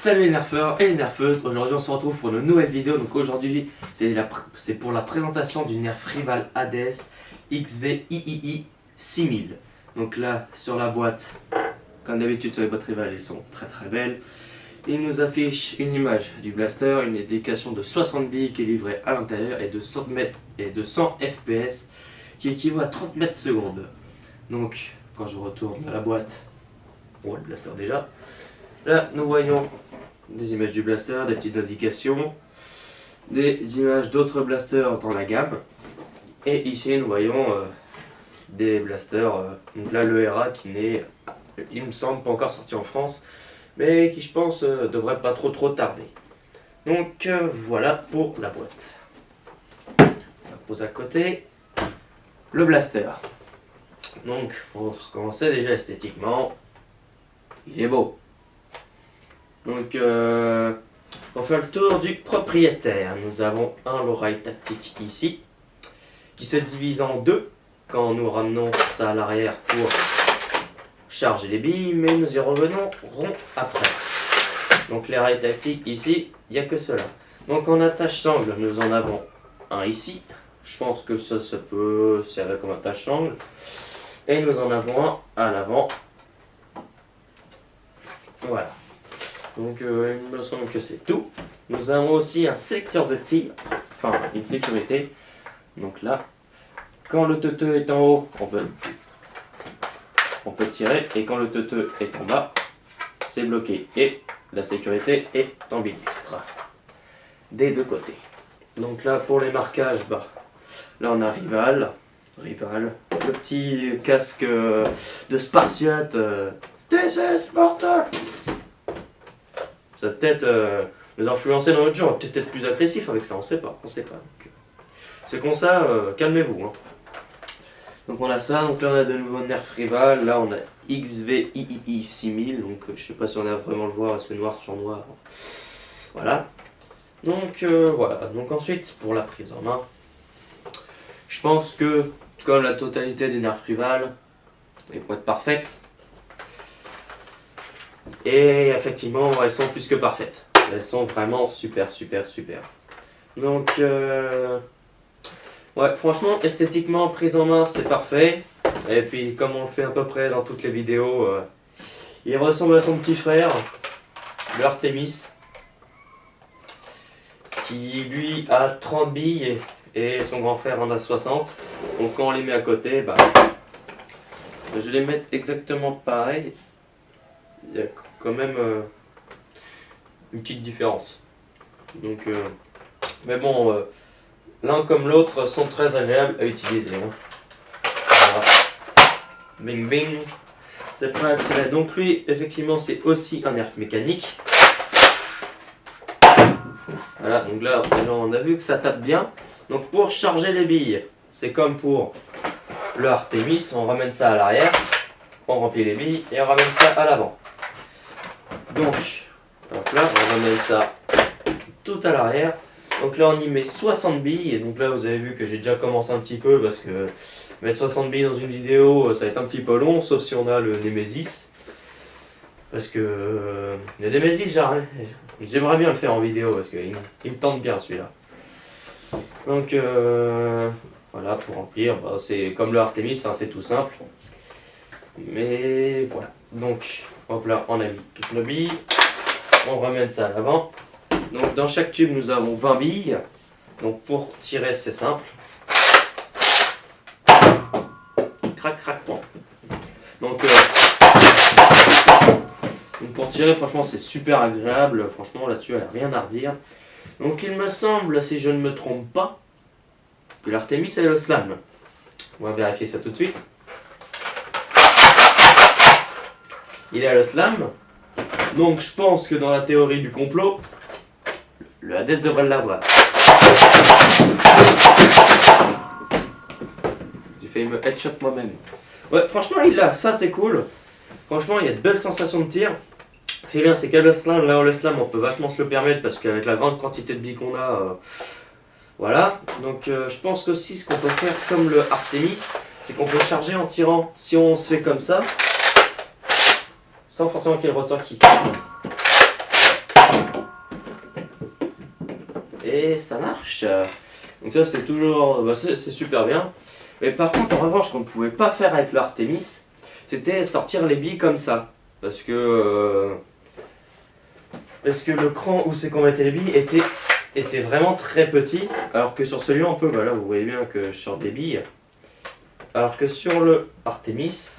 Salut les nerfeurs et les nerfeuses, aujourd'hui on se retrouve pour une nouvelle vidéo. Donc aujourd'hui c'est pour la présentation du nerf rival Hades XV-III 6000. Donc là sur la boîte, comme d'habitude sur les boîtes rivales, elles sont très belles. Il nous affiche une image du blaster, une indication de 60 billes qui est livrée à l'intérieur et de 100 fps qui équivaut à 30 mètres secondes. Donc quand je retourne à la boîte, on voit le blaster déjà. Là nous voyons des images du blaster, des petites indications, des images d'autres blasters dans la gamme. Et ici nous voyons des blasters, donc là le RA qui n'est, il me semble, pas encore sorti en France, mais qui je pense devrait pas trop tarder. Donc voilà pour la boîte. On va poser à côté le blaster. Donc pour commencer, déjà esthétiquement, il est beau. Donc on fait le tour du propriétaire. Nous avons un l'oreille tactique ici qui se divise en deux quand nous ramenons ça à l'arrière pour charger les billes, mais nous y revenons après. Donc l'oreille tactique ici, il n'y a que cela. Donc en attache sangle, nous en avons un ici. Je pense que ça peut servir comme attache sangle. Et nous en avons un à l'avant. Voilà. Donc il me semble que c'est tout. Nous avons aussi un secteur de tir, enfin une sécurité. Donc là, quand le teuteux est en haut, on peut tirer, et quand le teuteux est en bas, c'est bloqué. Et la sécurité est ambidextre, des deux côtés. Donc là, pour les marquages, là on a Rival, le petit casque de Spartiate, This is Sparta. Ça va peut-être nous influencer dans notre jeu, on va peut-être être plus agressif avec ça, on sait pas. C'est comme ça, calmez-vous. Hein. Donc on a ça, donc là on a de nouveau nerf rival, là on a XV-III 6000, donc je sais pas si on va vraiment le voir, parce que noir sur noir. Voilà. Donc voilà, donc ensuite pour la prise en main, je pense que comme la totalité des nerfs rival, elles vont être parfaites. Et effectivement, elles sont plus que parfaites. Elles sont vraiment super. Donc, ouais, franchement, esthétiquement, prise en main, c'est parfait. Et puis, comme on le fait à peu près dans toutes les vidéos, il ressemble à son petit frère, le Artemis, qui lui a 30 billes et son grand frère en a 60. Donc, quand on les met à côté, je vais les mettre exactement pareil. Il y a quand même une petite différence. Donc, mais bon, l'un comme l'autre sont très agréables à utiliser. Hein. Voilà. Bing bing. C'est prêt à tirer. Donc lui, effectivement, c'est aussi un nerf mécanique. Voilà, donc là, on a vu que ça tape bien. Donc pour charger les billes, c'est comme pour le Artemis, on ramène ça à l'arrière, on remplit les billes et on ramène ça à l'avant. Donc là, on ramène ça tout à l'arrière. Donc là, on y met 60 billes. Et donc là, vous avez vu que j'ai déjà commencé un petit peu parce que mettre 60 billes dans une vidéo, ça va être un petit peu long, sauf si on a le Nemesis. Parce que le Nemesis, j'aimerais bien le faire en vidéo parce qu'il me tente bien celui-là. Donc voilà, pour remplir, c'est comme le Artemis, hein, c'est tout simple. Mais voilà. Donc hop là, on a mis toutes nos billes, on ramène ça à l'avant. Donc dans chaque tube nous avons 20 billes. Donc pour tirer c'est simple. Crac, bon. Donc pour tirer franchement c'est super agréable. Franchement là-dessus il n'y a rien à redire. Donc il me semble, si je ne me trompe pas, que l'Artemis est le slam. On va vérifier ça tout de suite. Il est à l'Oslam, donc je pense que dans la théorie du complot, le Hades devrait l'avoir. J'ai failli me headshot moi-même. Ouais, franchement il l'a, ça c'est cool. Franchement il y a de belles sensations de tir. Ce qui est bien c'est qu'à l'Oslam, là au Oslam on peut vachement se le permettre parce qu'avec la grande quantité de billes qu'on a, voilà. Donc je pense qu'aussi ce qu'on peut faire comme le Artemis, c'est qu'on peut charger en tirant. Si on se fait comme ça, sans forcément qu'il y ait le ressort qui. et ça marche. Donc ça c'est toujours, bah, c'est super bien. Mais par contre en revanche, qu'on ne pouvait pas faire avec le Artemis, c'était sortir les billes comme ça. Parce que le cran où c'est qu'on mettait les billes était vraiment très petit. Alors que sur celui-là on peut, bah là vous voyez bien que je sors des billes. Alors que sur le Artemis,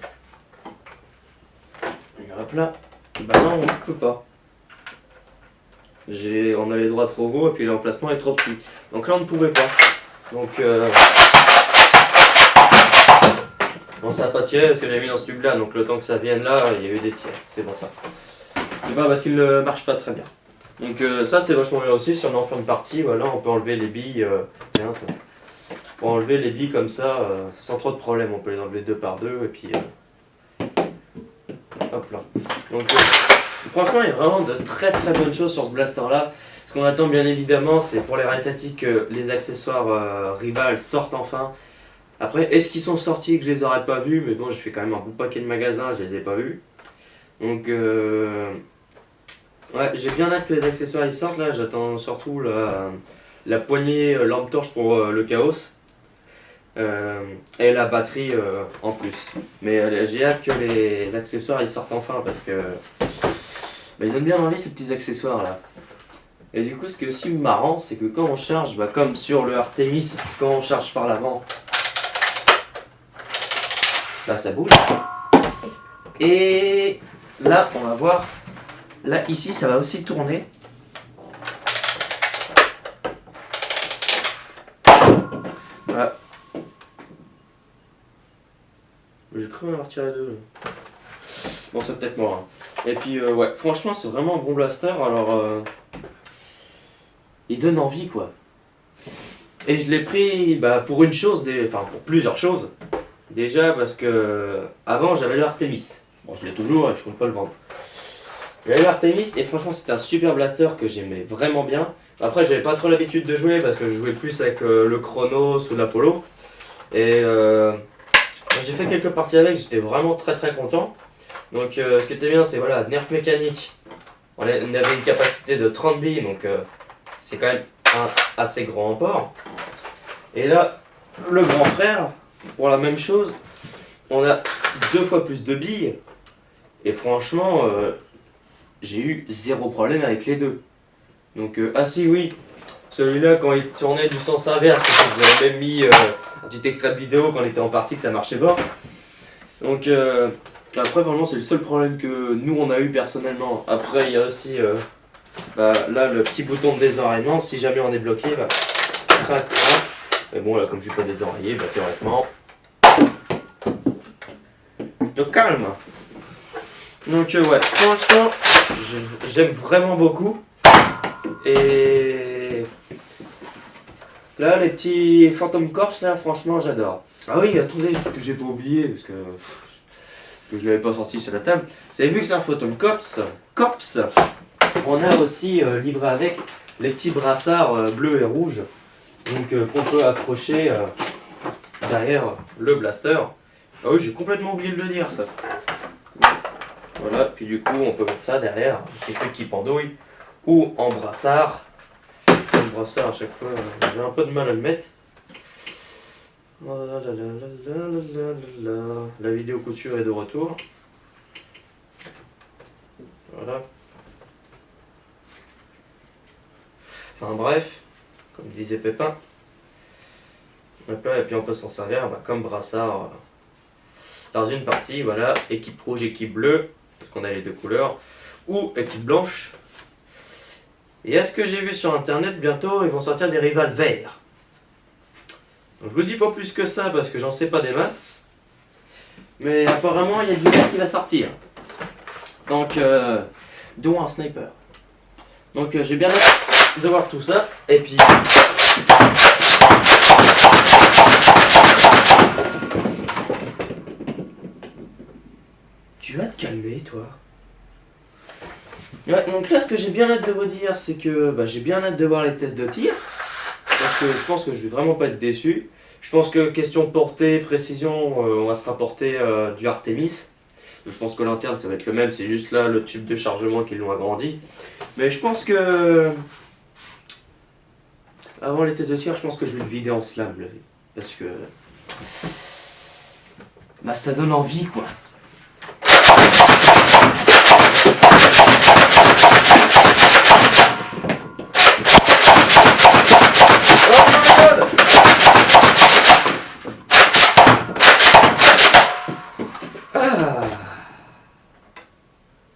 hop là, bah non on ne peut pas. On a les doigts trop gros et puis l'emplacement est trop petit. Donc là on ne pouvait pas. Donc bon, ça n'a pas tiré parce que j'avais mis dans ce tube là. Donc le temps que ça vienne là, il y a eu des tirs. C'est pour ça. C'est pas parce qu'il ne marche pas très bien. Donc ça c'est vachement bien aussi. Si on en fait une partie, voilà, on peut enlever les billes. Pour enlever les billes comme ça sans trop de problème. On peut les enlever 2 par 2 et puis hop là. Donc franchement il y a vraiment de très bonnes choses sur ce blaster là. Ce qu'on attend bien évidemment c'est pour les rails tactiques que les accessoires Rival sortent enfin. Après est-ce qu'ils sont sortis que je les aurais pas vus, mais bon j'ai fait quand même un bon paquet de magasins, je les ai pas vus. Donc ouais, j'ai bien hâte que les accessoires ils sortent là. J'attends surtout la poignée lampe torche pour le chaos. Et la batterie en plus. Mais j'ai hâte que les accessoires ils sortent enfin parce que bah, ils donnent bien envie ces petits accessoires là. Et du coup ce qui est aussi marrant c'est que quand on charge, bah, comme sur le Artemis, quand on charge par l'avant, là ça bouge. Et là on va voir, là ici ça va aussi tourner. Voilà. J'ai cru en avoir tiré 2. Bon, c'est peut-être moi. Hein. Et puis, ouais, franchement, c'est vraiment un bon blaster. Alors, il donne envie, quoi. Et je l'ai pris bah, pour une chose, enfin pour plusieurs choses. Déjà, parce que avant, j'avais le Artemis. Bon, je l'ai toujours et je compte pas le vendre. J'avais le Artemis et franchement, c'était un super blaster que j'aimais vraiment bien. Après, j'avais pas trop l'habitude de jouer parce que je jouais plus avec le Chronos ou l'Apollo. Et j'ai fait quelques parties avec, j'étais vraiment très content. Donc ce qui était bien c'est voilà, nerf mécanique. On avait une capacité de 30 billes, donc c'est quand même un assez grand port. Et là, le grand frère, pour la même chose, on a 2 fois plus de billes. Et franchement, j'ai eu 0 problème avec les deux. Donc ah si oui, celui-là quand il tournait du sens inverse, je l'avais même mis un petit extrait de vidéo quand on était en partie que ça marchait pas. Donc après vraiment c'est le seul problème que nous on a eu personnellement. Après il y a aussi bah, là le petit bouton de désenrayement, si jamais on est bloqué, bah, crac, crac. Mais bon là comme je suis pas désenrayé, bah théoriquement je te calme. Donc ouais, franchement j'aime vraiment beaucoup. Et là les petits Phantom Corps là franchement j'adore. Ah oui attendez, ce que j'ai pas oublié parce que je l'avais pas sorti sur la table. Vous avez vu que c'est un Phantom Corps, on a aussi livré avec les petits brassards bleus et rouges. Donc qu'on peut accrocher derrière le blaster. Ah oui j'ai complètement oublié de le dire ça. Voilà, puis du coup on peut mettre ça derrière, un petit truc qui pendouille. Ou en brassard. Le brassard à chaque fois, j'ai un peu de mal à le mettre. Voilà, la vidéo couture est de retour. Voilà. Enfin bref, comme disait Pépin. Et puis on peut s'en servir bah, comme brassard dans une partie, voilà, équipe rouge, équipe bleue, parce qu'on a les 2 couleurs, ou équipe blanche. Et à ce que j'ai vu sur internet, bientôt ils vont sortir des rivals verts. Donc je vous dis pas plus que ça parce que j'en sais pas des masses. Mais apparemment il y a du vert qui va sortir. Donc dont un sniper. Donc j'ai bien hâte de voir tout ça. Et puis tu vas te calmer toi. Ouais, donc là ce que j'ai bien hâte de vous dire c'est que bah, j'ai bien hâte de voir les tests de tir. Parce que je pense que je vais vraiment pas être déçu. Je pense que question portée, précision, on va se rapporter du Artemis. Je pense que l'interne ça va être le même, c'est juste là le tube de chargement qui l'ont agrandi. Mais je pense que Avant les tests de tir, je pense que je vais le vider en slam, parce que bah ça donne envie quoi.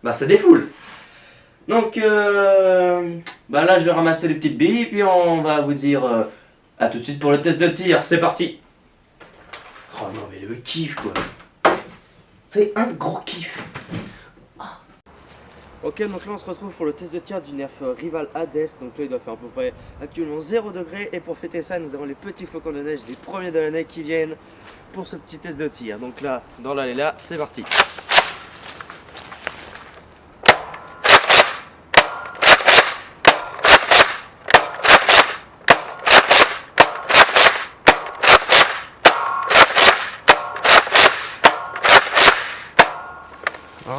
Bah ça défoule. Donc bah là je vais ramasser les petites billes puis on va vous dire à tout de suite pour le test de tir, c'est parti. Oh non mais le kiff quoi. C'est un gros kiff. Ok, donc là on se retrouve pour le test de tir du Nerf Rival Hades. Donc là il doit faire à peu près actuellement 0 degré. Et pour fêter ça, nous avons les petits flocons de neige, les premiers de l'année qui viennent pour ce petit test de tir. Donc là, dans l'allée là, c'est parti.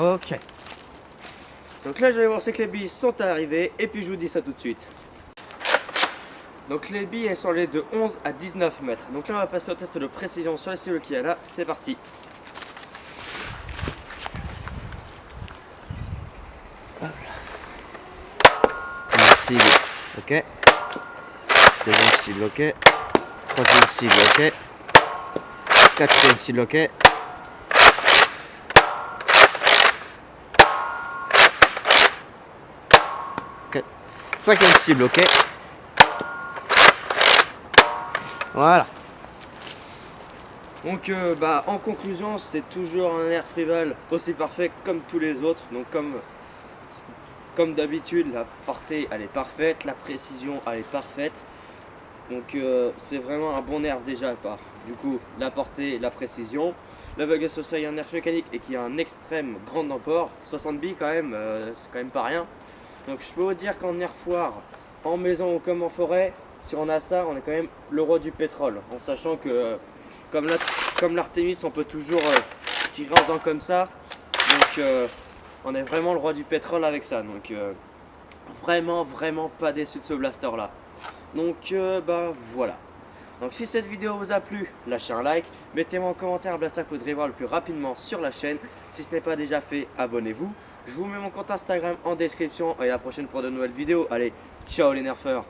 Ok. Donc là je vais voir c'est que les billes sont arrivées et puis je vous dis ça tout de suite. Donc les billes elles sont allées de 11 à 19 mètres. Donc là on va passer au test de précision sur les cibles qu'il y a là. C'est parti. Première cible, ok. Deuxième cible, ok. Troisième cible, ok. Quatrième cible, ok. Cinquième cible, ok. Voilà. Donc bah en conclusion c'est toujours un Nerf Rival aussi parfait comme tous les autres. Donc comme d'habitude la portée elle est parfaite, la précision elle est parfaite. Donc c'est vraiment un bon nerf déjà à part. Du coup la portée, la précision. La bague associée à un nerf mécanique et qui a un extrême grand emport. 60 billes quand même, c'est quand même pas rien. Donc je peux vous dire qu'en nerf foire, en maison ou comme en forêt, si on a ça, on est quand même le roi du pétrole. En sachant que comme l'Artemis, on peut toujours tirer en faisant comme ça. Donc on est vraiment le roi du pétrole avec ça. Donc vraiment pas déçu de ce blaster là. Donc bah voilà. Donc si cette vidéo vous a plu, lâchez un like, mettez-moi en commentaire un blaster que vous voudrez voir le plus rapidement sur la chaîne. Si ce n'est pas déjà fait, abonnez-vous. Je vous mets mon compte Instagram en description et à la prochaine pour de nouvelles vidéos. Allez, ciao les nerfeurs!